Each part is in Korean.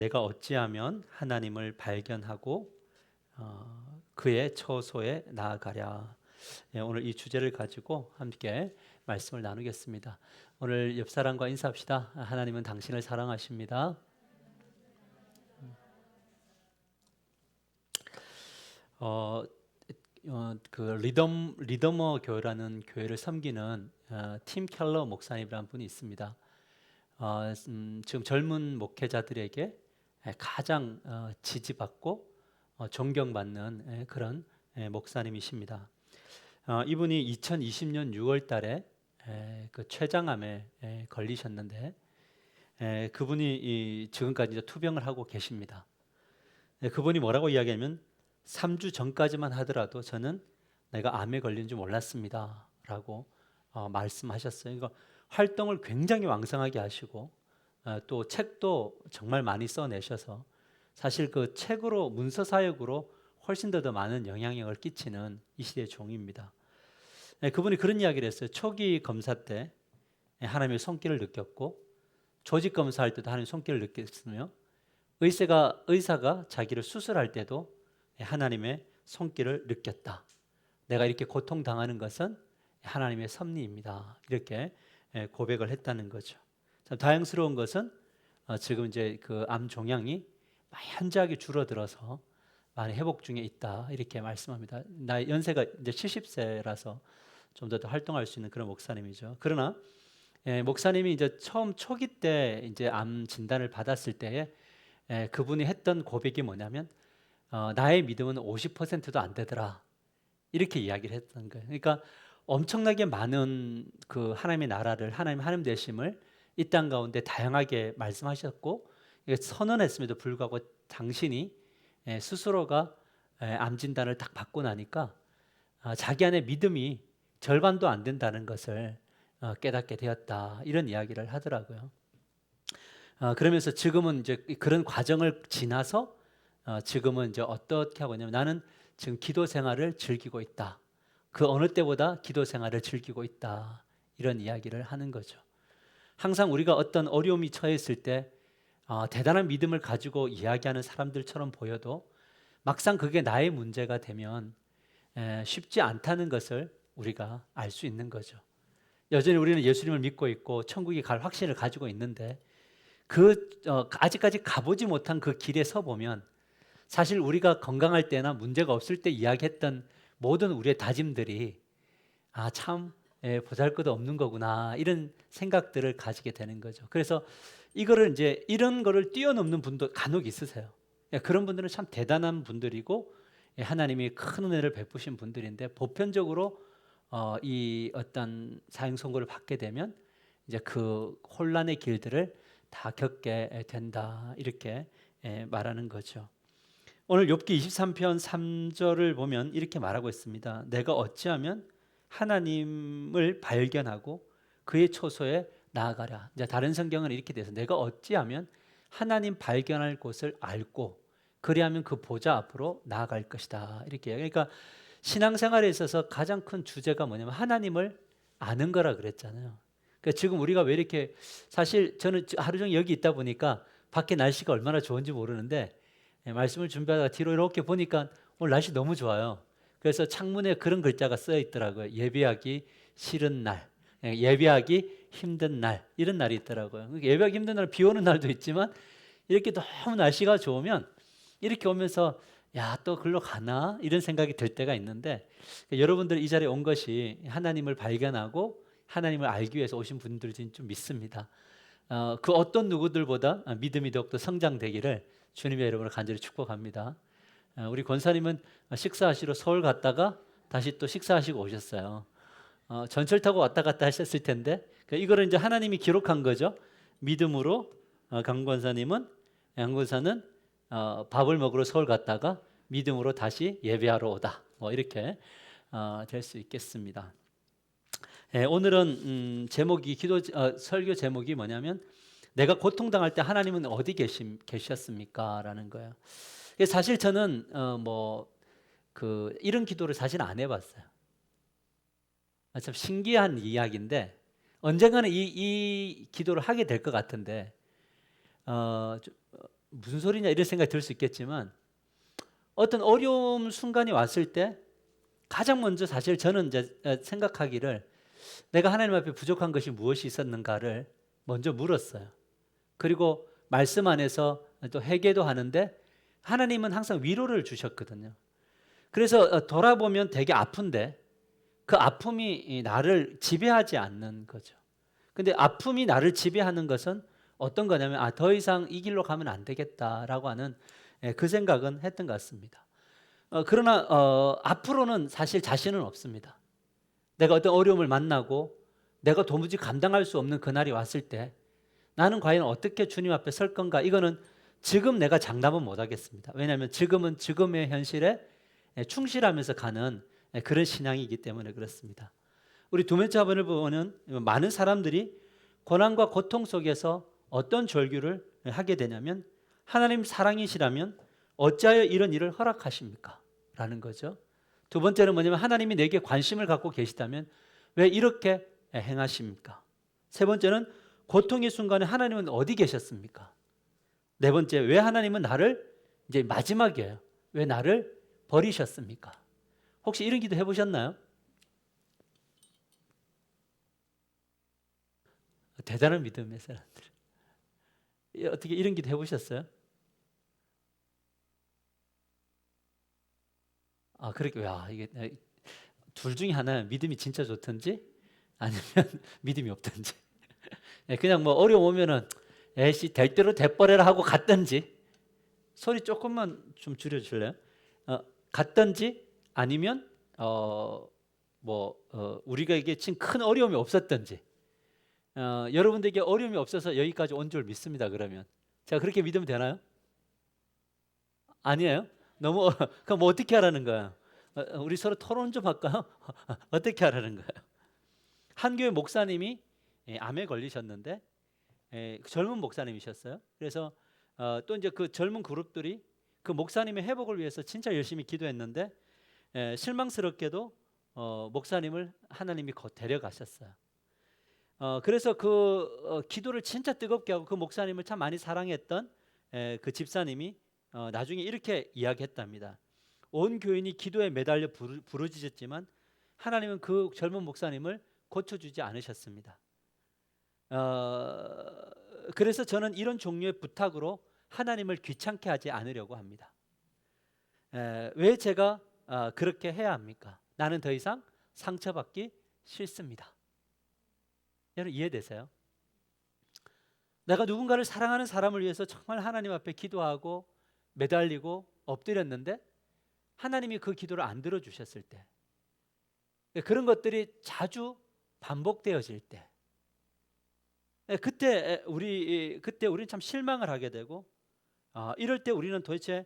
내가 어찌하면 하나님을 발견하고 그의 처소에 나아가랴. 오늘 이 주제를 가지고 함께 말씀을 나누겠습니다. 오늘 옆 사람과 인사합시다. 하나님은 당신을 사랑하십니다. 어, 그 리더머 교회라는 교회를 섬기는 팀 켈러 목사님이라는 분이 있습니다. 지금 젊은 목회자들에게 가장 지지받고 존경받는 그런 목사님이십니다. 이분이 2020년 6월 달에 그 췌장암에 걸리셨는데 그분이 지금까지 이제 투병을 하고 계십니다. 그분이 뭐라고 이야기하면 3주 전까지만 하더라도 저는 내가 암에 걸린 줄 몰랐습니다 라고 말씀하셨어요. 그러니까 활동을 굉장히 왕성하게 하시고 또 책도 정말 많이 써내셔서 사실 그 책으로 문서 사역으로 훨씬 더 많은 영향력을 끼치는 이 시대의 종입니다. 그분이 그런 이야기를 했어요. 초기 검사 때 하나님의 손길을 느꼈고 조직 검사할 때도 하나님의 손길을 느꼈으며 의사가 자기를 수술할 때도 하나님의 손길을 느꼈다. 내가 이렇게 고통당하는 것은 하나님의 섭리입니다. 이렇게 고백을 했다는 거죠. 참 다행스러운 것은 지금 이제 그 암 종양이 현저하게 줄어들어서 많이 회복 중에 있다. 이렇게 말씀합니다. 나이 연세가 이제 70세라서 좀 더 활동할 수 있는 그런 목사님이죠. 그러나 목사님이 이제 처음 초기 때 이제 암 진단을 받았을 때에 그분이 했던 고백이 뭐냐면 나의 믿음은 50%도 안 되더라. 이렇게 이야기를 했던 거예요. 그러니까 엄청나게 많은 그 하나님의 나라를 하나님 되심을 이 땅 가운데 다양하게 말씀하셨고 선언했음에도 불구하고 당신이 스스로가 암 진단을 딱 받고 나니까 자기 안에 믿음이 절반도 안 된다는 것을 깨닫게 되었다. 이런 이야기를 하더라고요. 그러면서 지금은 이제 그런 과정을 지나서 지금은 이제 어떻게 하고 있냐면 나는 지금 기도 생활을 즐기고 있다. 그 어느 때보다 기도 생활을 즐기고 있다. 이런 이야기를 하는 거죠. 항상 우리가 어떤 어려움이 처했을 때 대단한 믿음을 가지고 이야기하는 사람들처럼 보여도 막상 그게 나의 문제가 되면 쉽지 않다는 것을 우리가 알 수 있는 거죠. 여전히 우리는 예수님을 믿고 있고 천국에 갈 확신을 가지고 있는데 아직까지 가보지 못한 그 길에 서 보면 사실 우리가 건강할 때나 문제가 없을 때 이야기했던 모든 우리의 다짐들이 참 보잘것도 없는 거구나 이런 생각들을 가지게 되는 거죠. 그래서 이거를 이제 이런 거를 뛰어넘는 분도 간혹 있으세요. 그런 분들은 참 대단한 분들이고 하나님이 큰 은혜를 베푸신 분들인데 보편적으로 이 어떤 사형 선고를 받게 되면 이제 그 혼란의 길들을 다 겪게 된다 이렇게 말하는 거죠. 오늘 욥기 23편 3절을 보면 이렇게 말하고 있습니다. 내가 어찌하면 하나님을 발견하고 그의 초소에 나아가랴. 이제 다른 성경은 이렇게 돼서 내가 어찌하면 하나님 발견할 곳을 알고 그리하면 그 보좌 앞으로 나아갈 것이다. 이렇게. 그러니까 신앙생활에 있어서 가장 큰 주제가 뭐냐면 하나님을 아는 거라 그랬잖아요. 그러니까 지금 우리가 왜 이렇게 사실 저는 하루 종일 여기 있다 보니까 밖에 날씨가 얼마나 좋은지 모르는데 말씀을 준비하다가 뒤로 이렇게 보니까 오늘 날씨 너무 좋아요. 그래서 창문에 그런 글자가 써 있더라고요. 예배하기 싫은 날, 예배하기 힘든 날 이런 날이 있더라고요. 그러니까 예배하기 힘든 날, 비 오는 날도 있지만 이렇게 너무 날씨가 좋으면 이렇게 오면서 야, 또 글로 가나 이런 생각이 들 때가 있는데 여러분들 이 자리에 온 것이 하나님을 발견하고 하나님을 알기 위해서 오신 분들인 줄 믿습니다. 그 어떤 누구들보다 믿음이 더욱더 성장되기를 주님의 이름으로 간절히 축복합니다. 우리 권사님은 식사하시러 서울 갔다가 다시 또 식사하시고 오셨어요. 전철 타고 왔다 갔다 하셨을 텐데 이거를 이제 하나님이 기록한 거죠. 믿음으로 강 권사님은 양 권사는 밥을 먹으러 서울 갔다가 믿음으로 다시 예배하러 오다. 뭐 이렇게 될 수 있겠습니다. 오늘은 제목이 설교 제목이 뭐냐면 내가 고통당할 때 하나님은 어디 계셨습니까? 라는 거예요. 사실 저는 이런 기도를 사실 안 해봤어요. 참 신기한 이야기인데 언젠가는 이 기도를 하게 될 것 같은데 무슨 소리냐 이런 생각이 들 수 있겠지만 어떤 어려움 순간이 왔을 때 가장 먼저 사실 저는 이제 생각하기를 내가 하나님 앞에 부족한 것이 무엇이 있었는가를 먼저 물었어요. 그리고 말씀 안에서 또 회개도 하는데 하나님은 항상 위로를 주셨거든요. 그래서 돌아보면 되게 아픈데 그 아픔이 나를 지배하지 않는 거죠. 근데 아픔이 나를 지배하는 것은 어떤 거냐면 더 이상 이 길로 가면 안 되겠다라고 하는 그 생각은 했던 것 같습니다. 그러나 앞으로는 사실 자신은 없습니다. 내가 어떤 어려움을 만나고 내가 도무지 감당할 수 없는 그날이 왔을 때 나는 과연 어떻게 주님 앞에 설 건가? 이거는 지금 내가 장담은 못 하겠습니다. 왜냐하면 지금은 지금의 현실에 충실하면서 가는 그런 신앙이기 때문에 그렇습니다. 우리 두 번째 화본을 보면 많은 사람들이 고난과 고통 속에서 어떤 절규를 하게 되냐면 하나님 사랑이시라면 어찌하여 이런 일을 허락하십니까? 라는 거죠. 두 번째는 뭐냐면 하나님이 내게 관심을 갖고 계시다면 왜 이렇게 행하십니까? 세 번째는 고통의 순간에 하나님은 어디 계셨습니까? 네 번째, 왜 하나님은 나를 이제 마지막이에요. 왜 나를 버리셨습니까? 혹시 이런 기도 해보셨나요? 대단한 믿음의 사람들. 어떻게 이런 기도 해보셨어요? 그렇게, 야, 이게 둘 중에 하나는 믿음이 진짜 좋든지 아니면 믿음이 없든지. 그냥 뭐 어려움 오면은 에이씨 될 대로 돼버려라 하고 갔든지 소리 조금만 좀 줄여줄래요? 갔든지 아니면 우리가 이게 지금 큰 어려움이 없었든지 여러분들에게 어려움이 없어서 여기까지 온 줄 믿습니다. 그러면 제가 그렇게 믿으면 되나요? 아니에요? 너무 그럼 뭐 어떻게 하라는 거야? 우리 서로 토론 좀 할까요? 어떻게 하라는 거예요? 한 교회 목사님이 암에 걸리셨는데 젊은 목사님이셨어요. 그래서 또 이제 그 젊은 그룹들이 그 목사님의 회복을 위해서 진짜 열심히 기도했는데 실망스럽게도 목사님을 하나님이 곧 데려가셨어요. 그래서 그 기도를 진짜 뜨겁게 하고 그 목사님을 참 많이 사랑했던 그 집사님이 나중에 이렇게 이야기했답니다. 온 교인이 기도에 매달려 부르짖었지만 하나님은 그 젊은 목사님을 고쳐주지 않으셨습니다. 그래서 저는 이런 종류의 부탁으로 하나님을 귀찮게 하지 않으려고 합니다. 왜 제가 그렇게 해야 합니까? 나는 더 이상 상처받기 싫습니다. 여러분 이해되세요? 내가 누군가를 사랑하는 사람을 위해서 정말 하나님 앞에 기도하고 매달리고 엎드렸는데 하나님이 그 기도를 안 들어주셨을 때, 그런 것들이 자주 반복되어질 때, 그때 우리는 참 실망을 하게 되고 이럴 때 우리는 도대체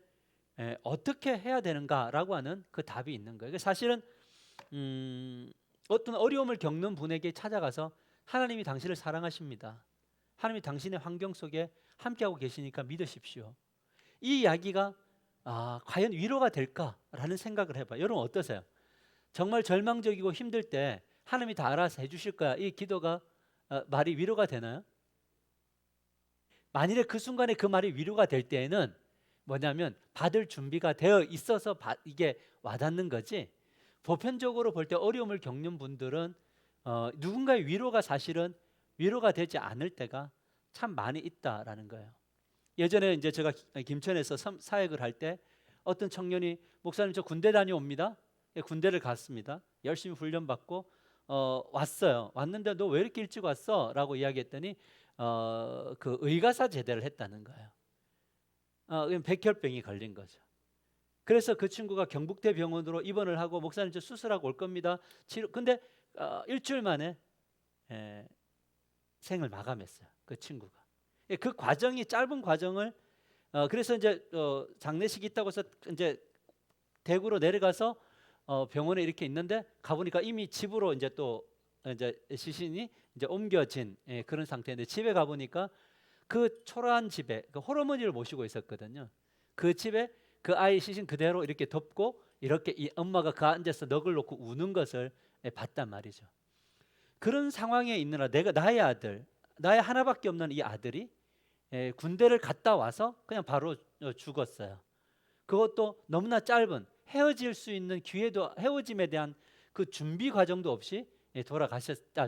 어떻게 해야 되는가라고 하는 그 답이 있는 거예요. 사실은 어떤 어려움을 겪는 분에게 찾아가서 하나님이 당신을 사랑하십니다. 하나님이 당신의 환경 속에 함께하고 계시니까 믿으십시오. 이 이야기가 과연 위로가 될까라는 생각을 해봐요. 여러분 어떠세요? 정말 절망적이고 힘들 때 하나님이 다 알아서 해주실 거야. 이 기도가 말이 위로가 되나요? 만일에 그 순간에 그 말이 위로가 될 때에는 뭐냐면 받을 준비가 되어 있어서 이게 와닿는 거지. 보편적으로 볼 때 어려움을 겪는 분들은 누군가의 위로가 사실은 위로가 되지 않을 때가 참 많이 있다라는 거예요. 예전에 이제 제가 김천에서 사역을 할 때 어떤 청년이 목사님 저 군대 다녀옵니다. 군대를 갔습니다. 열심히 훈련 받고 왔어요. 왔는데 너 왜 이렇게 일찍 왔어? 라고 이야기했더니 그 의가사 제대를 했다는 거예요. 백혈병이 걸린 거죠. 그래서 그 친구가 경북대 병원으로 입원을 하고 목사님 저 수술하고 올 겁니다. 근데 일주일 만에 생을 마감했어요. 그 친구가. 그 과정이 짧은 과정을 그래서 이제 장례식 있다고 해서 이제 대구로 내려가서 병원에 이렇게 있는데 가보니까 이미 집으로 이제 또 이제 시신이 이제 옮겨진 그런 상태인데 집에 가보니까 그 초라한 집에 그 홀어머니를 모시고 있었거든요. 그 집에 그 아이 시신 그대로 이렇게 덮고 이렇게 이 엄마가 그 앉아서 넋을 놓고 우는 것을 봤단 말이죠. 그런 상황에 있느라 나의 아들, 나의 하나밖에 없는 이 아들이 군대를 갔다 와서 그냥 바로 죽었어요. 그것도 너무나 짧은 헤어질 수 있는 기회도 헤어짐에 대한 그 준비 과정도 없이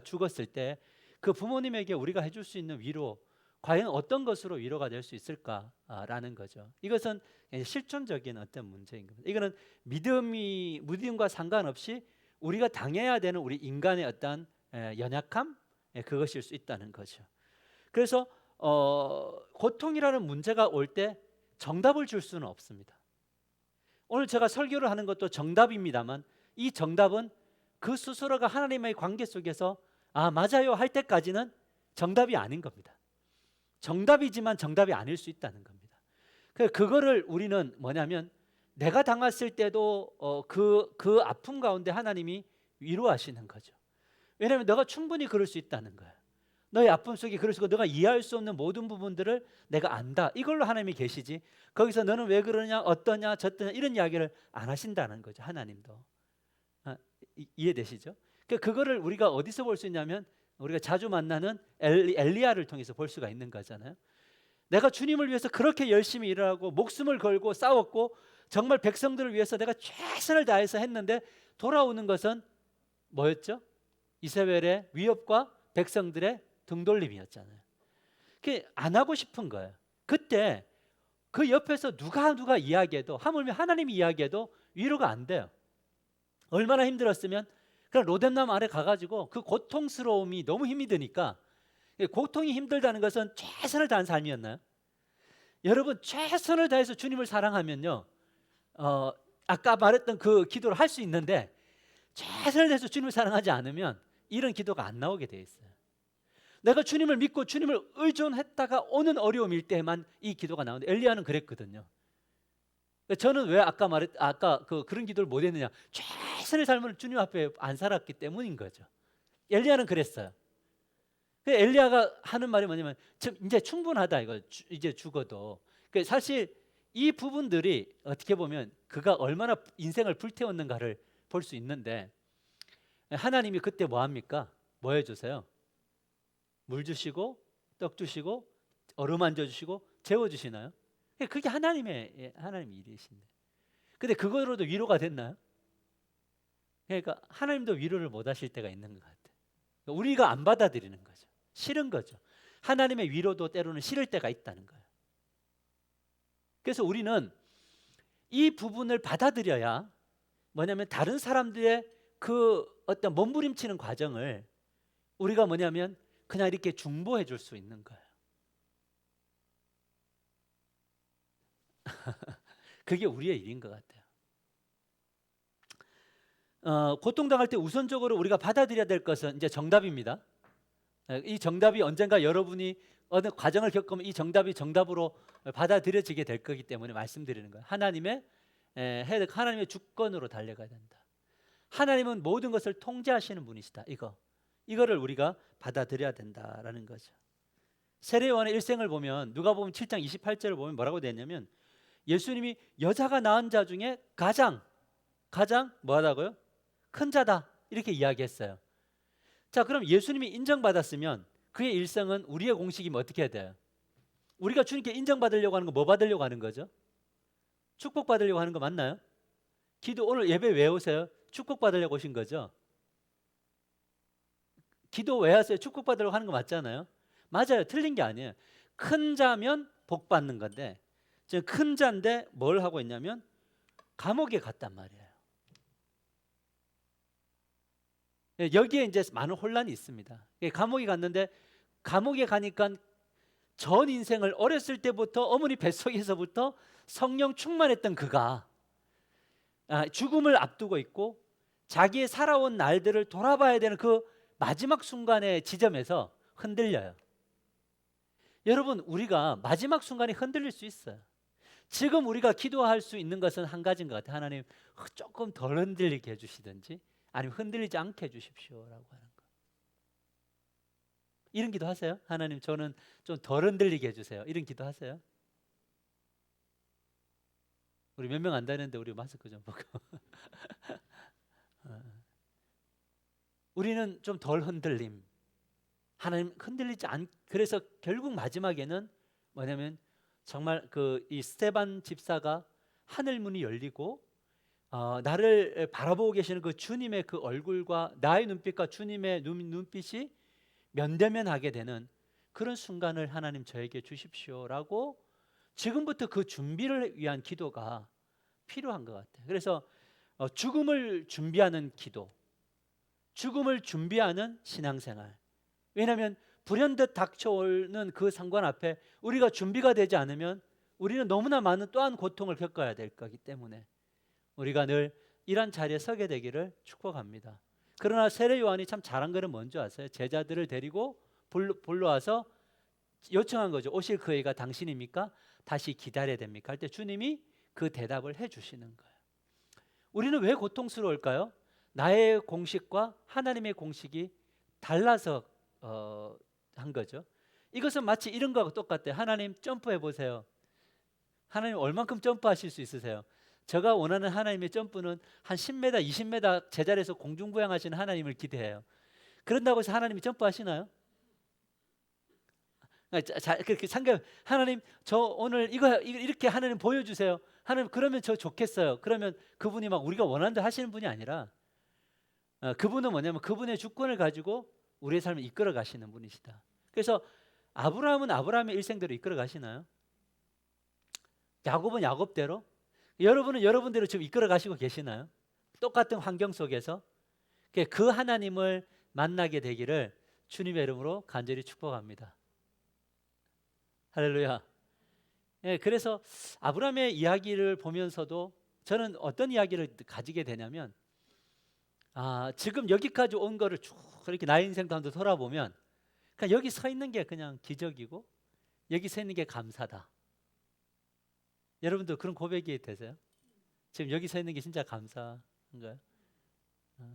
죽었을 때 그 부모님에게 우리가 해줄 수 있는 위로 과연 어떤 것으로 위로가 될 수 있을까라는 거죠. 이것은 실존적인 어떤 문제인 겁니다. 이거는 믿음과 상관없이 우리가 당해야 되는 우리 인간의 어떤 연약함 그것일 수 있다는 거죠. 그래서 고통이라는 문제가 올 때 정답을 줄 수는 없습니다. 오늘 제가 설교를 하는 것도 정답입니다만 이 정답은 그 스스로가 하나님의 관계 속에서 맞아요 할 때까지는 정답이 아닌 겁니다. 정답이지만 정답이 아닐 수 있다는 겁니다. 그거를 우리는 뭐냐면 내가 당했을 때도 그 아픔 가운데 하나님이 위로하시는 거죠. 왜냐하면 너가 충분히 그럴 수 있다는 거예요. 너의 아픔 속에 그럴 수 있고 너가 이해할 수 없는 모든 부분들을 내가 안다. 이걸로 하나님이 계시지 거기서 너는 왜 그러냐 어떠냐 저떠냐 이런 이야기를 안 하신다는 거죠. 하나님도. 이해되시죠? 그거를 우리가 어디서 볼 수 있냐면 우리가 자주 만나는 엘리야를 통해서 볼 수가 있는 거잖아요. 내가 주님을 위해서 그렇게 열심히 일하고 목숨을 걸고 싸웠고 정말 백성들을 위해서 내가 최선을 다해서 했는데 돌아오는 것은 뭐였죠? 이세벨의 위협과 백성들의 등돌림이었잖아요. 그게 안 하고 싶은 거예요. 그때 그 옆에서 누가 이야기해도 하물며 하나님이 이야기해도 위로가 안 돼요. 얼마나 힘들었으면 그냥 로뎀나무 아래 가가지고 그 고통스러움이 너무 힘이 드니까 고통이 힘들다는 것은 최선을 다한 삶이었나요? 여러분 최선을 다해서 주님을 사랑하면요 아까 말했던 그 기도를 할 수 있는데 최선을 다해서 주님을 사랑하지 않으면 이런 기도가 안 나오게 돼 있어요. 내가 주님을 믿고 주님을 의존했다가 오는 어려움일 때만 이 기도가 나오는데 엘리야는 그랬거든요. 저는 왜 아까 그런 기도를 못 했느냐? 최선의 삶을 주님 앞에 안 살았기 때문인 거죠. 엘리야는 그랬어요. 엘리야가 하는 말이 뭐냐면 이제 충분하다 이거 이제 죽어도. 사실 이 부분들이 어떻게 보면 그가 얼마나 인생을 불태웠는가를 볼 수 있는데 하나님이 그때 뭐 합니까? 뭐 해주세요? 물 주시고 떡 주시고 어루만져 주시고 재워 주시나요? 그게 하나님 일이신데. 근데 그거로도 위로가 됐나요? 그러니까 하나님도 위로를 못 하실 때가 있는 것 같아요. 우리가 안 받아들이는 거죠. 싫은 거죠. 하나님의 위로도 때로는 싫을 때가 있다는 거예요. 그래서 우리는 이 부분을 받아들여야 뭐냐면 다른 사람들의 그 어떤 몸부림치는 과정을 우리가 뭐냐면 그냥 이렇게 중보해 줄 수 있는 거예요. 그게 우리의 일인 것 같아요. 고통당할 때 우선적으로 우리가 받아들여야 될 것은 이제 정답입니다. 이 정답이 언젠가 여러분이 어느 과정을 겪으면 이 정답이 정답으로 받아들여지게 될 거기 때문에 말씀드리는 거예요. 하나님의 주권으로 달려가야 된다. 하나님은 모든 것을 통제하시는 분이시다. 이거를 우리가 받아들여야 된다라는 거죠. 세례요한의 일생을 보면 누가복음 7장 28절을 보면 뭐라고 되냐면 예수님이 여자가 낳은 자 중에 가장 뭐하다고요? 큰 자다 이렇게 이야기했어요. 자, 그럼 예수님이 인정받았으면 그의 일생은 우리의 공식이면 어떻게 해야 돼요? 우리가 주님께 인정받으려고 하는 거 뭐 받으려고 하는 거죠? 축복받으려고 하는 거 맞나요? 오늘 예배 왜 오세요? 축복받으려고 오신 거죠? 기도 왜 하세요? 축복받으려고 하는 거 맞잖아요. 맞아요. 틀린 게 아니에요. 큰 자면 복 받는 건데 지금 큰 자인데 뭘 하고 있냐면 감옥에 갔단 말이에요. 여기에 이제 많은 혼란이 있습니다. 감옥에 갔는데 감옥에 가니까 전 인생을 어렸을 때부터 어머니 뱃속에서부터 성령 충만했던 그가 죽음을 앞두고 있고 자기의 살아온 날들을 돌아봐야 되는 그 마지막 순간의 지점에서 흔들려요. 여러분 우리가 마지막 순간에 흔들릴 수 있어요. 지금 우리가 기도할 수 있는 것은 한 가지인 것 같아요. 하나님 조금 덜 흔들리게 해주시든지 아니면 흔들리지 않게 해주십시오라고 하는 거. 이런 기도 하세요? 하나님 저는 좀 덜 흔들리게 해주세요. 이런 기도 하세요? 우리 몇 명 안 되는데 우리 마스크 좀 벗고 우리는 좀 덜 흔들림. 하나님 흔들리지 그래서 결국 마지막에는 뭐냐면 정말 그 이 스테반 집사가 하늘 문이 열리고 나를 바라보고 계시는 그 주님의 그 얼굴과 나의 눈빛과 주님의 눈빛이 면대면하게 되는 그런 순간을 하나님 저에게 주십시오라고 지금부터 그 준비를 위한 기도가 필요한 것 같아요. 그래서 죽음을 준비하는 기도, 죽음을 준비하는 신앙생활. 왜냐하면 불현듯 닥쳐오는 그 상관 앞에 우리가 준비가 되지 않으면 우리는 너무나 많은 또한 고통을 겪어야 될 거기 때문에 우리가 늘 이런 자리에 서게 되기를 축복합니다. 그러나 세례 요한이 참 잘한 거는 뭔지 아세요? 제자들을 데리고 불러와서 요청한 거죠. 오실 그 해가 당신입니까? 다시 기다려야 됩니까? 할 때 주님이 그 대답을 해주시는 거예요. 우리는 왜 고통스러울까요? 나의 공식과 하나님의 공식이 달라서 한 거죠. 이것은 마치 이런 거하고 똑같아요. 하나님 점프해 보세요. 하나님 얼만큼 점프하실 수 있으세요? 제가 원하는 하나님의 점프는 한 10m, 20m 제자리에서 공중부양하시는 하나님을 기대해요. 그런다고 해서 하나님이 점프하시나요? 그렇게 상관 하나님 저 오늘 이거 이렇게 하나님 보여주세요. 하나님 그러면 저 좋겠어요. 그러면 그분이 막 우리가 원하는 대로 하시는 분이 아니라 그분은 뭐냐면 그분의 주권을 가지고 우리의 삶을 이끌어 가시는 분이시다. 그래서 아브라함은 아브라함의 일생대로 이끌어 가시나요? 야곱은 야곱대로? 여러분은 여러분대로 지금 이끌어 가시고 계시나요? 똑같은 환경 속에서 그 하나님을 만나게 되기를 주님의 이름으로 간절히 축복합니다. 할렐루야. 예, 그래서 아브라함의 이야기를 보면서도 저는 어떤 이야기를 가지게 되냐면 지금 여기까지 온 거를 쭉 이렇게 나의 인생도 한번 돌아보면 그냥 여기 서 있는 게 그냥 기적이고 여기 서 있는 게 감사다. 여러분도 그런 고백이 되세요? 지금 여기 서 있는 게 진짜 감사한가요?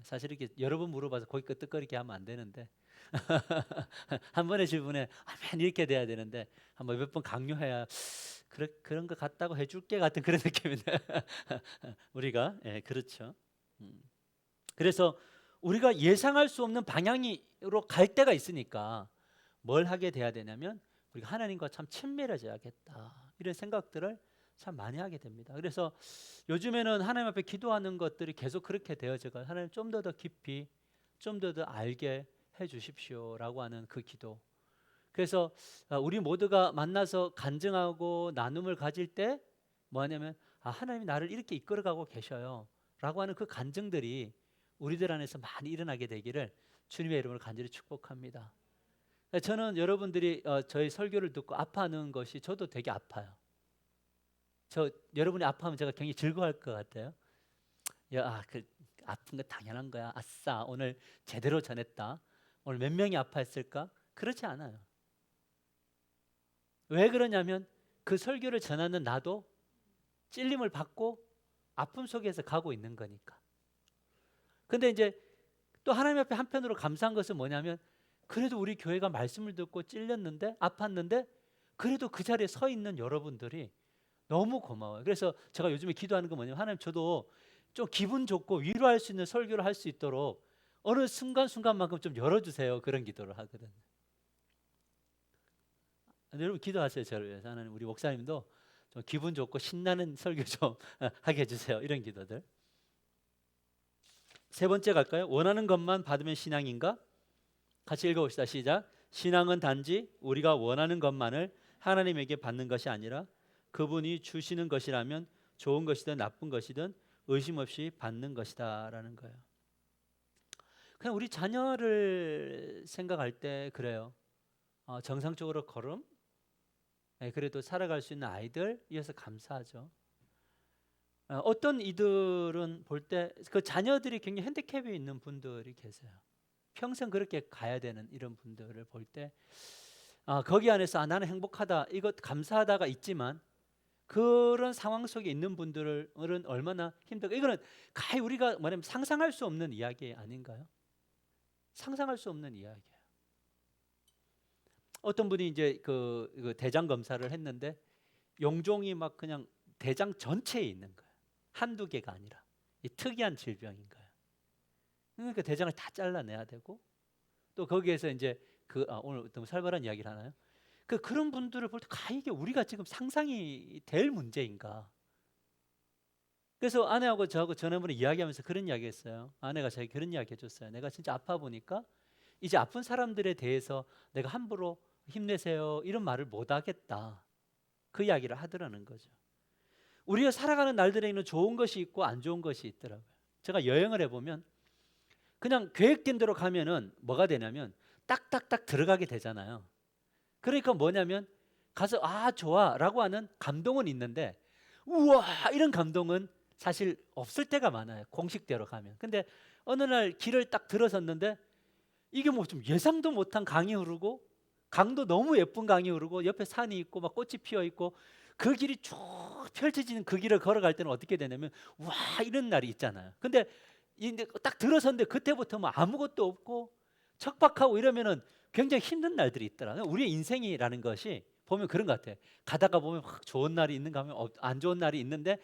사실 이렇게 여러 번 물어봐서 거기 끄떡거리게 하면 안 되는데 한 번의 질문에 아멘 이렇게 돼야 되는데 한번 몇 번 강요해야 그런 것 같다고 해줄게 같은 그런 느낌인데 우리가 그렇죠. 그래서 우리가 예상할 수 없는 방향으로 갈 때가 있으니까 뭘 하게 돼야 되냐면 우리가 하나님과 참 친밀해져야겠다 이런 생각들을 참 많이 하게 됩니다. 그래서 요즘에는 하나님 앞에 기도하는 것들이 계속 그렇게 되어져가 하나님 좀 더 깊이 좀 더 알게 해 주십시오라고 하는 그 기도. 그래서 우리 모두가 만나서 간증하고 나눔을 가질 때 뭐냐면 하나님이 나를 이렇게 이끌어가고 계셔요 라고 하는 그 간증들이 우리들 안에서 많이 일어나게 되기를 주님의 이름으로 간절히 축복합니다. 저는 여러분들이 저희 설교를 듣고 아파하는 것이 저도 되게 아파요. 여러분이 아파하면 제가 굉장히 즐거워할 것 같아요. 그 아픈 거 당연한 거야. 아싸 오늘 제대로 전했다. 오늘 몇 명이 아파했을까? 그렇지 않아요. 왜 그러냐면 그 설교를 전하는 나도 찔림을 받고 아픔 속에서 가고 있는 거니까. 근데 이제 또 하나님 앞에 한편으로 감사한 것은 뭐냐면 그래도 우리 교회가 말씀을 듣고 찔렸는데 아팠는데 그래도 그 자리에 서 있는 여러분들이 너무 고마워요. 그래서 제가 요즘에 기도하는 건 뭐냐면 하나님 저도 좀 기분 좋고 위로할 수 있는 설교를 할 수 있도록 어느 순간순간만큼 좀 열어주세요. 그런 기도를 하거든요. 여러분 기도하세요. 저를 위해서. 하나님 우리 목사님도 좀 기분 좋고 신나는 설교 좀 하게 해주세요. 이런 기도들. 세 번째 갈까요? 원하는 것만 받으면 신앙인가? 같이 읽어봅시다. 시작. 신앙은 단지 우리가 원하는 것만을 하나님에게 받는 것이 아니라 그분이 주시는 것이라면 좋은 것이든 나쁜 것이든 의심 없이 받는 것이다 라는 거예요. 그냥 우리 자녀를 생각할 때 그래요. 정상적으로 걸음 그래도 살아갈 수 있는 아이들 이어서 감사하죠. 어떤 이들은 볼 때 그 자녀들이 굉장히 핸디캡이 있는 분들이 계세요. 평생 그렇게 가야 되는 이런 분들을 볼 때 거기 안에서 나는 행복하다 이것 감사하다가 있지만 그런 상황 속에 있는 분들은 얼마나 힘들까. 이거는 가히 우리가 뭐냐면 상상할 수 없는 이야기 아닌가요? 상상할 수 없는 이야기예요. 어떤 분이 이제 그 대장 검사를 했는데 용종이 막 그냥 대장 전체에 있는 거예요. 한두 개가 아니라 이 특이한 질병인 거예요. 그러니까 대장을 다 잘라내야 되고 또 거기에서 이제 오늘 너무 살벌한 이야기를 하나요? 그런 분들을 볼 때 이게 우리가 지금 상상이 될 문제인가? 그래서 아내하고 저하고 전화번호 이야기하면서 그런 이야기했어요. 아내가 저에게 그런 이야기 해줬어요. 내가 진짜 아파 보니까 이제 아픈 사람들에 대해서 내가 함부로 힘내세요 이런 말을 못 하겠다. 그 이야기를 하더라는 거죠. 우리가 살아가는 날들에는 좋은 것이 있고 안 좋은 것이 있더라고요. 제가 여행을 해보면 그냥 계획된 대로 가면은 뭐가 되냐면 딱딱딱 들어가게 되잖아요. 그러니까 뭐냐면 가서 좋아 라고 하는 감동은 있는데 우와 이런 감동은 사실 없을 때가 많아요. 공식대로 가면. 근데 어느 날 길을 딱 들어섰는데 이게 뭐 좀 예상도 못한 강이 흐르고 강도 너무 예쁜 강이 흐르고 옆에 산이 있고 막 꽃이 피어 있고 그 길이 쭉 펼쳐지는 그 길을 걸어갈 때는 어떻게 되냐면 와 이런 날이 있잖아요. 근데 딱 들어섰는데 그때부터 뭐 아무것도 없고 척박하고 이러면은 굉장히 힘든 날들이 있더라고요. 우리의 인생이라는 것이 보면 그런 것 같아요. 가다가 보면 확 좋은 날이 있는가 하면 안 좋은 날이 있는데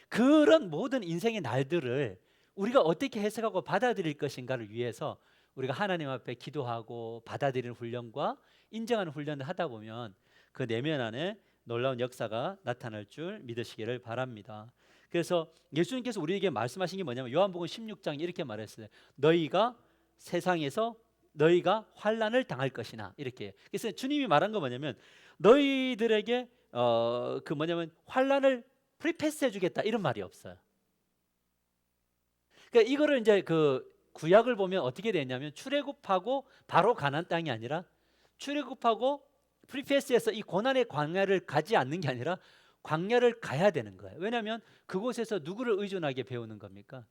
그런 모든 인생의 날들을 우리가 어떻게 해석하고 받아들일 것인가를 위해서 우리가 하나님 앞에 기도하고 받아들이는 훈련과 인정하는 훈련을 하다 보면 그 내면 안에 놀라운 역사가 나타날 줄 믿으시기를 바랍니다. 그래서 예수님께서 우리에게 말씀하신 게 뭐냐면 요한복음 16장에 이렇게 말했어요. 너희가 세상에서 너희가 환난을 당할 것이나 이렇게. 그래서 주님이 말한 거 뭐냐면 너희들에게 그 뭐냐면 환난을 프리패스해 주겠다 이런 말이 없어요. 그러니까 이거를 이제 그 구약을 보면 어떻게 되냐면 출애굽하고 바로 가나안 땅이 아니라 출애굽하고 프리패스에서 이 고난의 광야를 가지 않는 게 아니라 광야를 가야 되는 거예요. 왜냐하면 그곳에서 누구를 의존하게 배우는 겁니까?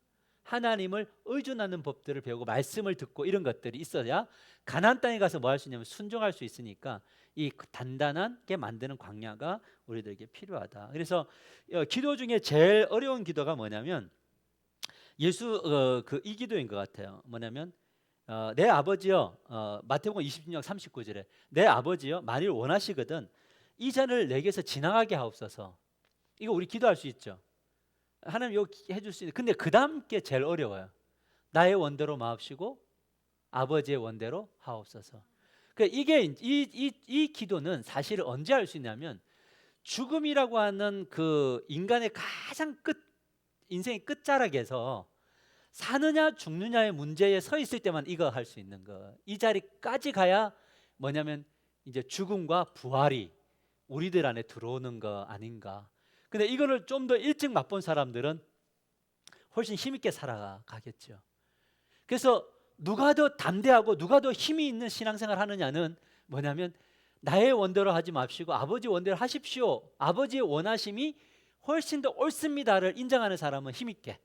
하나님을 의존하는 법들을 배우고 말씀을 듣고 이런 것들이 있어야 가나안 땅에 가서 뭐 할 수 있냐면 순종할 수 있으니까 이 단단하게 만드는 광야가 우리들에게 필요하다. 그래서 기도 중에 제일 어려운 기도가 뭐냐면 예수 이 기도인 것 같아요. 뭐냐면 내 아버지여 마태복음 26장 39절에 내 아버지여 만일 원하시거든 이 잔을 내게서 지나가게 하옵소서. 이거 우리 기도할 수 있죠. 하나님 이거 해줄 수 있는데 근데 그 다음 게 제일 어려워요. 나의 원대로 마옵시고 아버지의 원대로 하옵소서. 그러니까 이게 이 기도는 사실 언제 할 수 있냐면 죽음이라고 하는 그 인간의 가장 인생의 끝자락에서 사느냐 죽느냐의 문제에 서 있을 때만 이거 할 수 있는 거. 이 자리까지 가야 뭐냐면 이제 죽음과 부활이 우리들 안에 들어오는 거 아닌가. 근데 이거를 좀 더 일찍 맛본 사람들은 훨씬 힘있게 살아가겠죠. 그래서 누가 더 담대하고 누가 더 힘이 있는 신앙생활 하느냐는 뭐냐면 나의 원대로 하지 맙시고 아버지 원대로 하십시오. 아버지의 원하심이 훨씬 더 옳습니다를 인정하는 사람은 힘있게.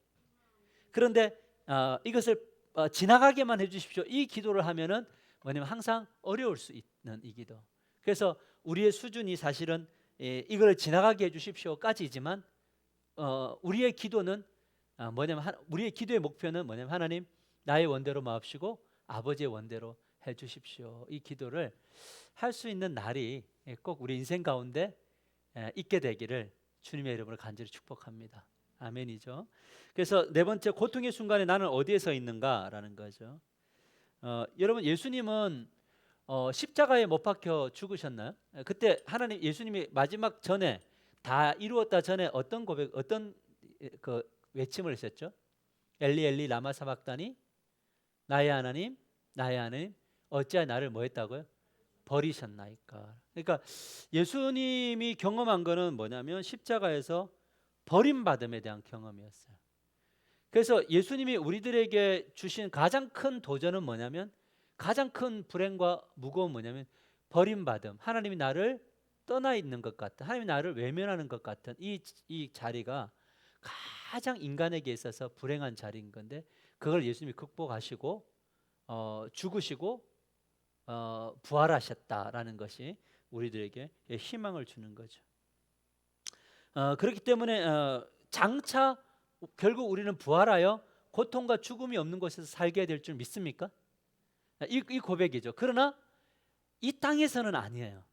그런데 이것을 지나가게만 해주십시오. 이 기도를 하면은 뭐냐면 항상 어려울 수 있는 이 기도. 그래서 우리의 수준이 사실은 이걸 지나가게 해주십시오까지이지만 우리의 기도는 뭐냐면 우리의 기도의 목표는 뭐냐면 하나님 나의 원대로 마옵시고 아버지의 원대로 해주십시오. 이 기도를 할 수 있는 날이 꼭 우리 인생 가운데 있게 되기를 주님의 이름으로 간절히 축복합니다. 아멘이죠. 그래서 네 번째 고통의 순간에 나는 어디에 서 있는가라는 거죠. 여러분 예수님은 십자가에 못 박혀 죽으셨나요? 그때 하나님 예수님이 마지막 전에 다 이루었다 전에 어떤 그 외침을 하셨죠? 엘리 엘리 라마 사박다니 나의 하나님 나의 하나님 어찌하여 나를 뭐 했다고요? 버리셨나이까. 그러니까 예수님이 경험한 거는 뭐냐면 십자가에서 버림받음에 대한 경험이었어요. 그래서 예수님이 우리들에게 주신 가장 큰 도전은 뭐냐면 가장 큰 불행과 무거운 뭐냐면 버림받음. 하나님이 나를 떠나 있는 것 같은 하나님이 나를 외면하는 것 같은 이 자리가 가장 인간에게 있어서 불행한 자리인 건데 그걸 예수님이 극복하시고 죽으시고 부활하셨다라는 것이 우리들에게 희망을 주는 거죠. 그렇기 때문에 장차 결국 우리는 부활하여 고통과 죽음이 없는 곳에서 살게 될 줄 믿습니까? 이 고백이죠. 그러나 이 땅에서는 아니에요.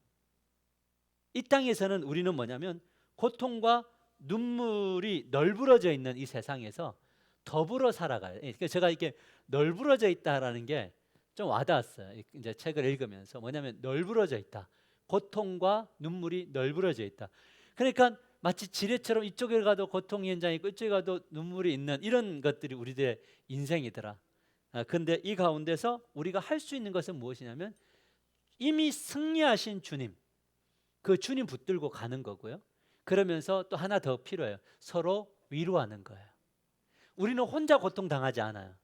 이 땅에서는 우리는 뭐냐면 고통과 눈물이 널브러져 있는 이 세상에서 더불어 살아가요. 그러니까 제가 이렇게 널브러져 있다라는 게 좀 와닿았어요. 이제 책을 읽으면서 뭐냐면 널브러져 있다. 고통과 눈물이 널브러져 있다. 그러니까 마치 지뢰처럼 이쪽에 가도 고통 현장이 있고 이쪽에 가도 눈물이 있는 이런 것들이 우리들의 인생이더라. 근데 이 가운데서 우리가 할 수 있는 것은 무엇이냐면 이미 승리하신 주님, 그 주님 붙들고 가는 거고요. 그러면서 또 하나 더 필요해요. 서로 위로하는 거예요. 우리는 혼자 고통당하지 않아요.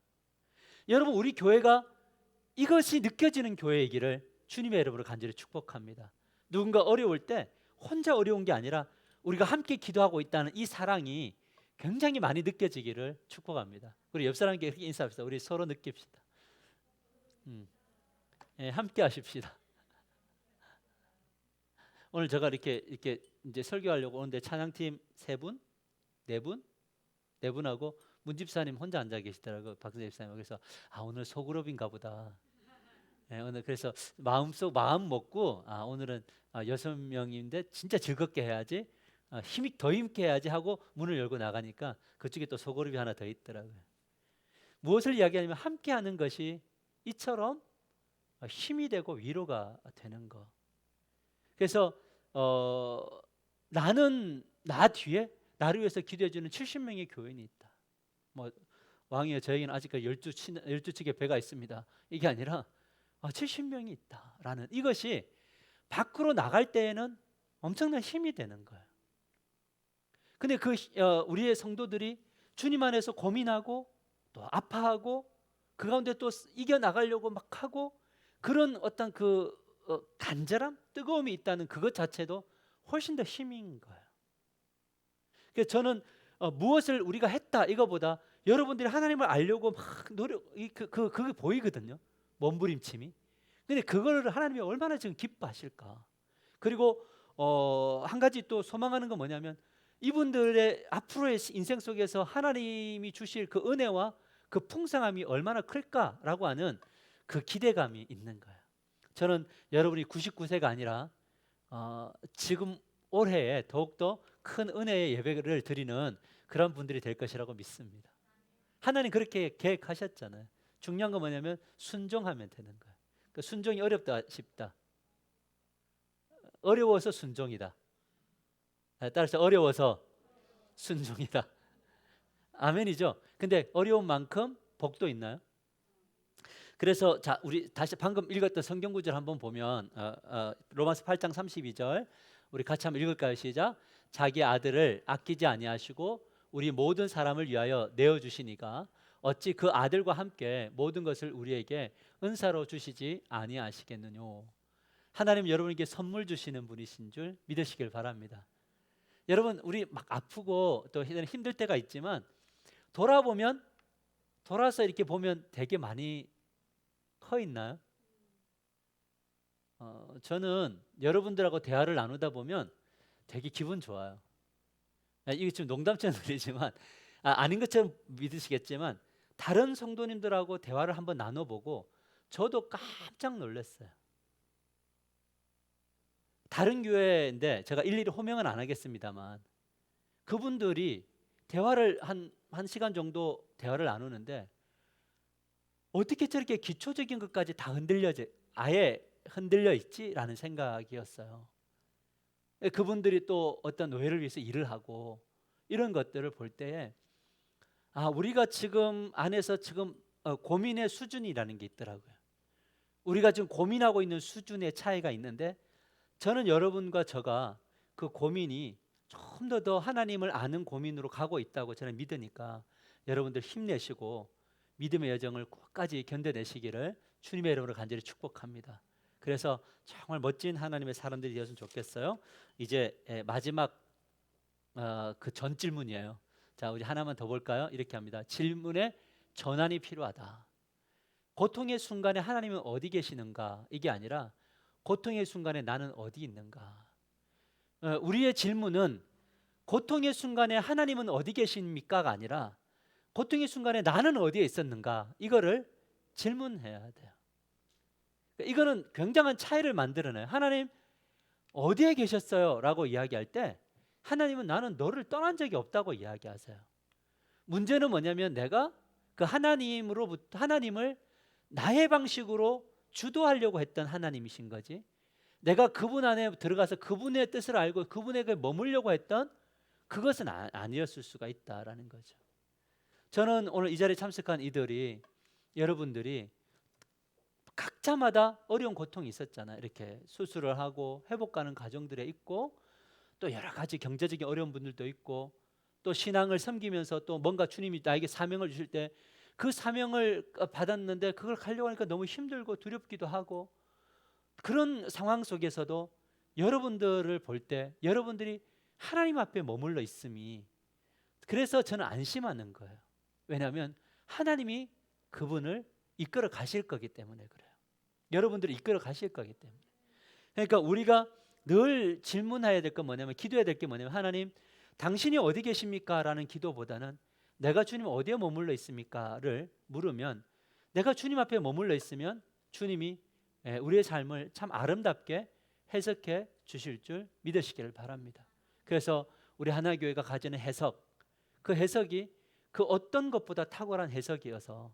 여러분, 우리 교회가 이것이 느껴지는 교회이기를 주님의 이름으로 간절히 축복합니다. 누군가 어려울 때 혼자 어려운 게 아니라 우리가 함께 기도하고 있다는 이 사랑이 굉장히 많이 느껴지기를 축복합니다. 우리 옆 사람에게 이렇게 인사합시다. 우리 서로 느낍시다. 예, 함께 하십시다. 오늘 제가 이렇게 이제 설교하려고 오는데 찬양팀 3분, 4분, 4분하고 문 집사님 혼자 앉아 계시더라고요. 박선재 집사님. 그래서 오늘 소그룹인가 보다. 예, 오늘 그래서 마음 먹고 오늘은 6명인데 진짜 즐겁게 해야지, 힘이 더 힘게 해야지 하고 문을 열고 나가니까 그쪽에 또 소그룹이 하나 더 있더라고요. 무엇을 이야기하냐면 함께하는 것이 이처럼 힘이 되고 위로가 되는 거. 그래서 나는 나 뒤에 나를 위해서 기도해주는 70명의 교인이 있다. 뭐 왕이여 저에게는 아직까지 12척의 배가 있습니다. 이게 아니라 70명이 있다라는 이것이 밖으로 나갈 때에는 엄청난 힘이 되는 거예요. 근데 우리의 성도들이 주님 안에서 고민하고 또 아파하고 그 가운데 또 이겨나가려고 막 하고 그런 어떤 간절함, 뜨거움이 있다는 그것 자체도 훨씬 더 힘인 거예요. 그래서 저는 무엇을 우리가 했다 이거보다 여러분들이 하나님을 알려고 막 그게 보이거든요. 몸부림침이. 근데 그거를 하나님이 얼마나 지금 기뻐하실까. 그리고 한 가지 또 소망하는 건 뭐냐면 이분들의 앞으로의 인생 속에서 하나님이 주실 그 은혜와 그 풍성함이 얼마나 클까라고 하는 그 기대감이 있는 거예요. 저는 여러분이 99세가 아니라 지금 올해에 더욱더 큰 은혜의 예배를 드리는 그런 분들이 될 것이라고 믿습니다. 하나님 그렇게 계획하셨잖아요. 중요한 건 뭐냐면 순종하면 되는 거예요. 그러니까 순종이 어렵다 싶다. 어려워서 순종이다. 따라서 어려워서 순종이다. 아멘이죠. 근데 어려운 만큼 복도 있나요? 그래서 자, 우리 다시 방금 읽었던 성경 구절 한번 보면 로마서 8장 32절 우리 같이 한번 읽을까요? 시작. 자기 아들을 아끼지 아니하시고 우리 모든 사람을 위하여 내어 주시니까 어찌 그 아들과 함께 모든 것을 우리에게 은사로 주시지 아니하시겠느뇨. 하나님 여러분에게 선물 주시는 분이신 줄 믿으시길 바랍니다. 여러분, 우리 막 아프고 또 힘들 때가 있지만 돌아서 이렇게 보면 되게 많이 커 있나요? 저는 여러분들하고 대화를 나누다 보면 되게 기분 좋아요. 이게 좀 농담처럼 들리지만 아닌 것처럼 믿으시겠지만 다른 성도님들하고 대화를 한번 나눠보고 저도 깜짝 놀랐어요. 다른 교회인데 제가 일일이 호명은 안 하겠습니다만 그분들이 대화를 한 시간 정도 대화를 나누는데 어떻게 저렇게 기초적인 것까지 다 아예 흔들려 있지라는 생각이었어요. 그분들이 또 어떤 노예를 위해서 일을 하고 이런 것들을 볼 때에 우리가 지금 안에서 지금 고민의 수준이라는 게 있더라고요. 우리가 지금 고민하고 있는 수준의 차이가 있는데 저는 여러분과 저가 그 고민이 좀 더 하나님을 아는 고민으로 가고 있다고 저는 믿으니까 여러분들 힘내시고 믿음의 여정을 끝까지 견뎌내시기를 주님의 이름으로 간절히 축복합니다. 그래서 정말 멋진 하나님의 사람들이 되었으면 좋겠어요. 이제 마지막 그 전 질문이에요. 자, 우리 하나만 더 볼까요? 이렇게 합니다. 질문에 전환이 필요하다. 고통의 순간에 하나님은 어디 계시는가? 이게 아니라 고통의 순간에 나는 어디 있는가? 우리의 질문은 고통의 순간에 하나님은 어디 계십니까가 아니라 고통의 순간에 나는 어디에 있었는가? 이거를 질문해야 돼요. 이거는 굉장한 차이를 만들어내요. 하나님 어디에 계셨어요? 라고 이야기할 때 하나님은 나는 너를 떠난 적이 없다고 이야기하세요. 문제는 뭐냐면 내가 그 하나님을 나의 방식으로 주도하려고 했던 하나님이신 거지 내가 그분 안에 들어가서 그분의 뜻을 알고 그분에게 머물려고 했던 그것은 아니었을 수가 있다라는 거죠. 저는 오늘 이 자리에 참석한 이들이, 여러분들이 각자마다 어려운 고통이 있었잖아요. 이렇게 수술을 하고 회복가는 가정들에 있고, 또 여러 가지 경제적인 어려운 분들도 있고, 또 신앙을 섬기면서 또 뭔가 주님이 나에게 사명을 주실 때 그 사명을 받았는데 그걸 가려고 하니까 너무 힘들고 두렵기도 하고, 그런 상황 속에서도 여러분들을 볼 때 여러분들이 하나님 앞에 머물러 있음이, 그래서 저는 안심하는 거예요. 왜냐하면 하나님이 그분을 이끌어 가실 거기 때문에 그래요. 여러분들을 이끌어 가실 거기 때문에. 그러니까 우리가 늘 질문해야 될 건 뭐냐면, 기도해야 될 게 뭐냐면, 하나님 당신이 어디 계십니까? 라는 기도보다는 내가 주님 어디에 머물러 있습니까?를 물으면, 내가 주님 앞에 머물러 있으면 주님이 우리의 삶을 참 아름답게 해석해 주실 줄 믿으시기를 바랍니다. 그래서 우리 하나교회가 가지는 해석, 그 해석이 그 어떤 것보다 탁월한 해석이어서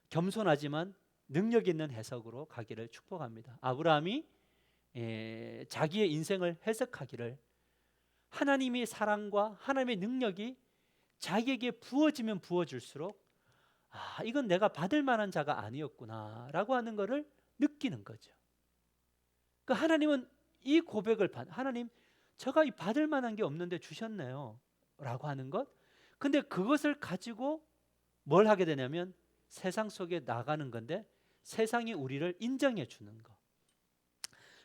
겸손하지만 능력 있는 해석으로 가기를 축복합니다. 아브라함이 자기의 인생을 해석하기를, 하나님의 사랑과 하나님의 능력이 자기에게 부어지면 부어질수록 이건 내가 받을 만한 자가 아니었구나라고 하는 것을 느끼는 거죠. 그 하나님은 이 고백을 하나님 제가 이 받을 만한 게 없는데 주셨네요 라고 하는 것. 근데 그것을 가지고 뭘 하게 되냐면 세상 속에 나가는 건데, 세상이 우리를 인정해 주는 거.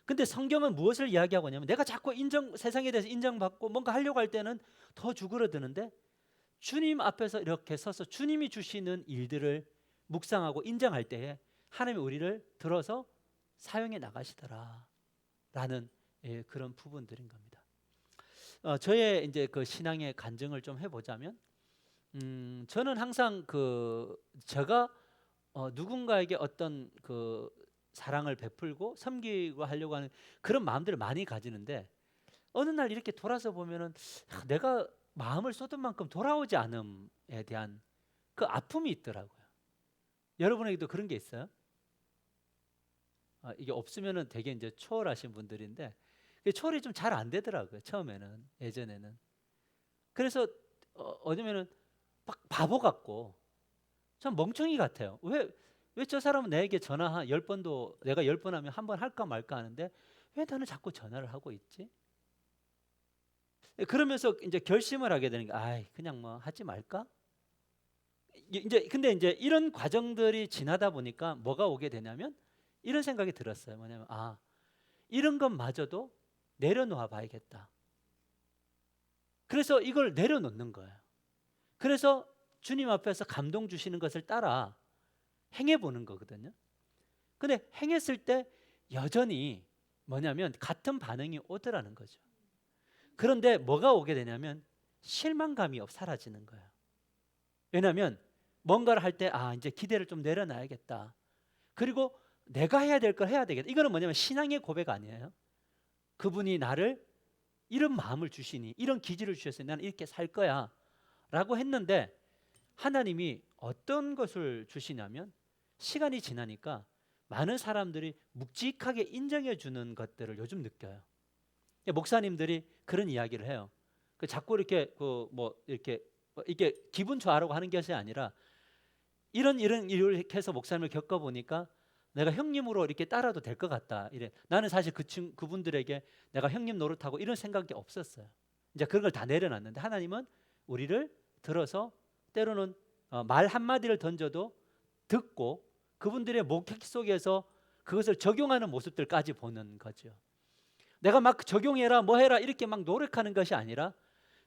근데 성경은 무엇을 이야기하고 있냐면, 내가 자꾸 세상에 대해서 인정받고 뭔가 하려고 할 때는 더 죽으러드는데, 주님 앞에서 이렇게 서서 주님이 주시는 일들을 묵상하고 인정할 때에 하나님이 우리를 들어서 사용해 나가시더라 라는 그런 부분들인 겁니다. 저의 이제 그 신앙의 간증을 좀 해보자면, 저는 항상 제가 누군가에게 어떤 그 사랑을 베풀고 섬기고 하려고 하는 그런 마음들을 많이 가지는데, 어느 날 이렇게 돌아서 보면은 내가 마음을 쏟은 만큼 돌아오지 않음에 대한 그 아픔이 있더라고요. 여러분에게도 그런 게 있어요? 이게 없으면은 되게 이제 초월하신 분들인데, 초월이 좀 잘 안 되더라고요. 처음에는, 예전에는. 그래서 어쩌면은 막 바보 같고 참 멍청이 같아요. 왜 저 사람은 내게 전화 10번도 내가 10번 하면 한 번 할까 말까 하는데 왜 나는 자꾸 전화를 하고 있지? 그러면서 이제 결심을 하게 되는 게, 그냥 뭐 하지 말까? 근데 이제 이런 과정들이 지나다 보니까 뭐가 오게 되냐면, 이런 생각이 들었어요. 뭐냐면 이런 것마저도 내려놓아 봐야겠다. 그래서 이걸 내려놓는 거예요. 그래서 주님 앞에서 감동 주시는 것을 따라 행해 보는 거거든요. 근데 행했을 때 여전히 뭐냐면 같은 반응이 오더라는 거죠. 그런데 뭐가 오게 되냐면 실망감이 사라지는 거예요. 왜냐하면 뭔가를 할 때 이제 기대를 좀 내려놔야겠다. 그리고 내가 해야 될 걸 해야 되겠다. 이거는 뭐냐면 신앙의 고백 아니에요. 그분이 나를 이런 마음을 주시니, 이런 기질을 주셨으니 나는 이렇게 살 거야 라고 했는데, 하나님이 어떤 것을 주시냐면 시간이 지나니까 많은 사람들이 묵직하게 인정해 주는 것들을 요즘 느껴요. 목사님들이 그런 이야기를 해요. 자꾸 이렇게 이게 기분 좋아하라고 하는 것이 아니라, 이런 일을 해서 목사님을 겪어보니까 내가 형님으로 이렇게 따라도 될 것 같다. 이래. 나는 사실 그분들에게 내가 형님 노릇하고 이런 생각이 없었어요. 이제 그런 걸 다 내려놨는데, 하나님은 우리를 들어서 때로는 말 한마디를 던져도 듣고 그분들의 목격 속에서 그것을 적용하는 모습들까지 보는 거죠. 내가 막 적용해라 뭐 해라 이렇게 막 노력하는 것이 아니라,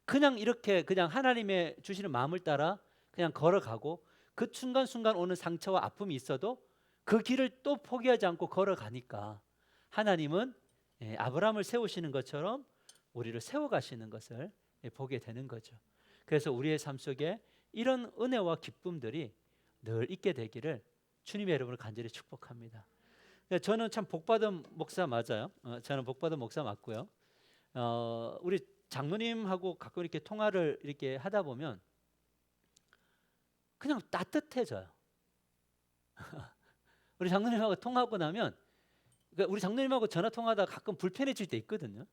그냥 이렇게 그냥 하나님의 주시는 마음을 따라 그냥 걸어가고, 그 순간순간 오는 상처와 아픔이 있어도 그 길을 또 포기하지 않고 걸어가니까 하나님은 아브라함을 세우시는 것처럼 우리를 세워가시는 것을 보게 되는 거죠. 그래서 우리의 삶 속에 이런 은혜와 기쁨들이 늘 있게 되기를 주님의 이름으로 간절히 축복합니다. 저는 참 복받은 목사 맞아요. 저는 복받은 목사 맞고요. 우리 장로님하고 가끔 이렇게 통화를 이렇게 하다 보면 그냥 따뜻해져요. 우리 장로님하고 통화하고 나면 그러니까 우리 장로님하고 전화 통화하다가 가끔 불편해질 때 있거든요.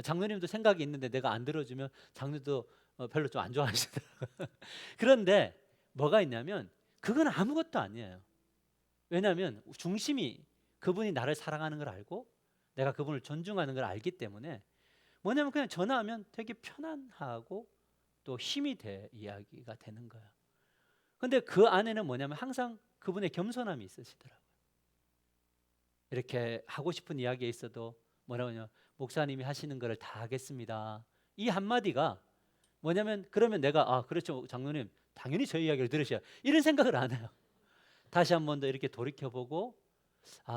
장로님도 생각이 있는데 내가 안 들어주면 장로도 별로 좀 안 좋아하시더라고요. 그런데 뭐가 있냐면 그건 아무것도 아니에요. 왜냐하면 중심이 그분이 나를 사랑하는 걸 알고 내가 그분을 존중하는 걸 알기 때문에 뭐냐면 그냥 전화하면 되게 편안하고 또 힘이 돼 이야기가 되는 거예요. 근데 그 안에는 뭐냐면 항상 그분의 겸손함이 있으시더라고요. 이렇게 하고 싶은 이야기에 있어도 뭐라고 하냐, 목사님이 하시는 거를 다 하겠습니다. 이 한마디가 뭐냐면 그러면 내가 그렇죠 장로님 당연히 저 이야기를 들으셔야 이런 생각을 안 해요. 다시 한 번 더 이렇게 돌이켜보고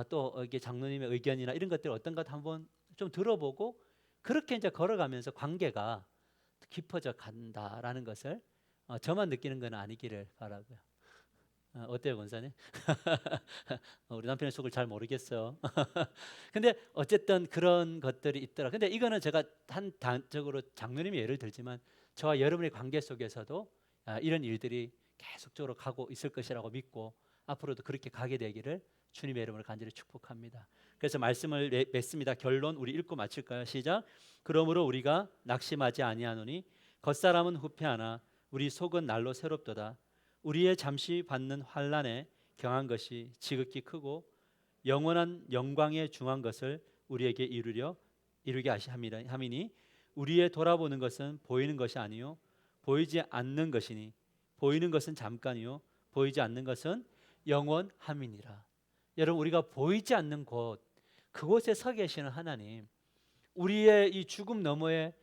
또 이게 장로님의 의견이나 이런 것들 어떤가 한번 좀 들어보고 그렇게 이제 걸어가면서 관계가 깊어져 간다라는 것을 저만 느끼는 건 아니기를 바라고요. 어때요, 권사님? 우리 남편의 속을 잘 모르겠어요. 근데 어쨌든 그런 것들이 있더라. 근데 이거는 제가 단적으로 장로님이 예를 들지만 저와 여러분의 관계 속에서도 이런 일들이 계속적으로 가고 있을 것이라고 믿고 앞으로도 그렇게 가게 되기를 주님의 이름으로 간절히 축복합니다. 그래서 말씀을 맺습니다. 결론 우리 읽고 마칠까요? 시작. 그러므로 우리가 낙심하지 아니하노니 겉사람은 후패하나 우리 속은 날로 새롭도다. 우리의 잠시 받는 환난에 경한 것이 지극히 크고 영원한 영광에 중한 것을 우리에게 이루게 함이니 우리의 돌아보는 것은 보이는 것이 아니요 보이지 않는 것이니 보이는 것은 잠깐이요 보이지 않는 것은 영원함이니라. 여러분 우리가 보이지 않는 곳 그곳에 서 계시는 하나님 우리의 이 죽음 너머에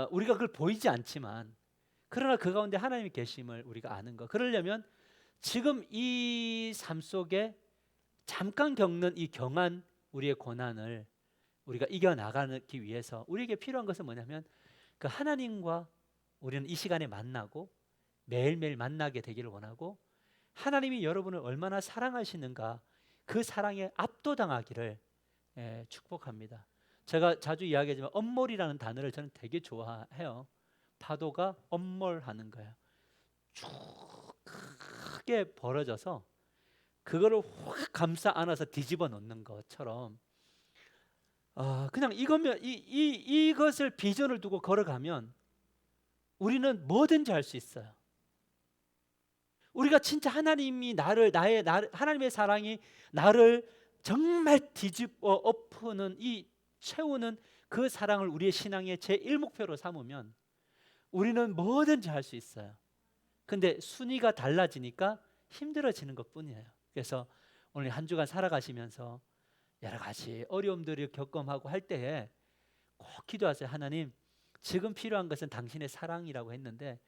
우리가 그걸 보이지 않지만 그러나 그 가운데 하나님이 계심을 우리가 아는 것. 그러려면 지금 이 삶 속에 잠깐 겪는 이 경한 우리의 고난을 우리가 이겨나가기 위해서 우리에게 필요한 것은 뭐냐면 그 하나님과 우리는 이 시간에 만나고 매일매일 만나게 되기를 원하고 하나님이 여러분을 얼마나 사랑하시는가 그 사랑에 압도당하기를 축복합니다. 제가 자주 이야기하지만 엄몰이라는 단어를 저는 되게 좋아해요. 파도가 엄몰하는 거예요. 쭉 크게 벌어져서 그거를 확 감싸 안아서 뒤집어 놓는 것처럼 그냥 이거면 이것을 비전을 두고 걸어가면 우리는 뭐든지 할 수 있어요. 우리가 진짜 하나님이 하나님의 사랑이 나를 정말 뒤집어 엎는 채우는 그 사랑을 우리의 신앙의 제1목표로 삼으면 우리는 뭐든지 할 수 있어요. 근데 순위가 달라지니까 힘들어지는 것뿐이에요. 그래서 오늘 한 주간 살아가시면서 여러 가지 어려움들을 경험하고 할 때에 꼭 기도하세요. 하나님, 지금 필요한 것은 당신의 사랑이라고 했는데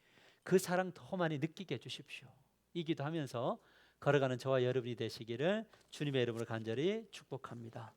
그 사랑 더 많이 느끼게 해주십시오. 이 기도하면서 걸어가는 저와 여러분이 되시기를 주님의 이름으로 간절히 축복합니다.